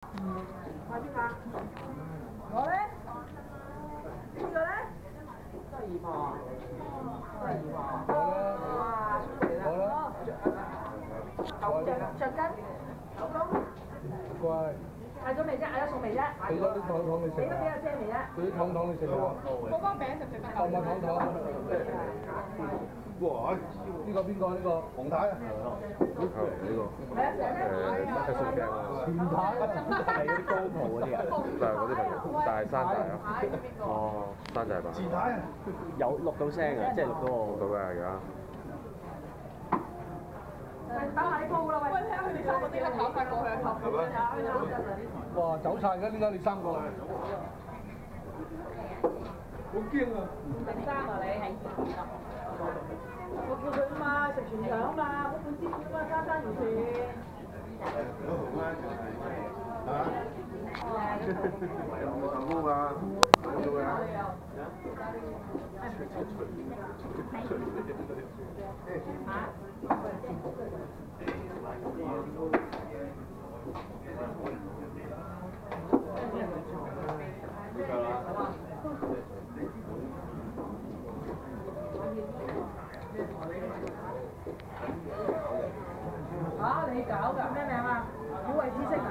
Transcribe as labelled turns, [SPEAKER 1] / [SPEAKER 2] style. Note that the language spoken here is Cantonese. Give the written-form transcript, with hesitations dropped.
[SPEAKER 1] 快啲嘛！我咧，呢個咧，都係二婆，都係二婆。哇，出嚟啦！好着緊，老公。
[SPEAKER 2] 乖。
[SPEAKER 1] 嗌咗未啫？嗌咗餸未啫？
[SPEAKER 2] 俾咗啲糖糖你食。
[SPEAKER 1] 俾咗幾阿姐未啫？
[SPEAKER 2] 俾啲糖糖你食啊！
[SPEAKER 3] 嗰包餅食唔食得？
[SPEAKER 2] 當咪糖糖。哇！呢個邊個？呢個洪太啊？呢個。係送餅啊！前排係嗰啲高鋪嗰啲啊？就係嗰啲朋友，但係山寨啊。哦，山寨吧。前排啊！有錄到聲嘅，即係錄到我錄到嘅而家。
[SPEAKER 1] 打下啲鋪啦喂！
[SPEAKER 3] 喂，睇下佢哋三個點解跑晒過去啊？
[SPEAKER 1] 係咪？
[SPEAKER 2] 哇！走晒㗎，點解你三個？好驚啊！
[SPEAKER 1] 第三啊你？我叫佢嘛，食全腸嘛，嗰本師傅嘛，山山如田。
[SPEAKER 2] 好啊！做啊！
[SPEAKER 1] 你搞㗎咩名啊？小慧之星啊？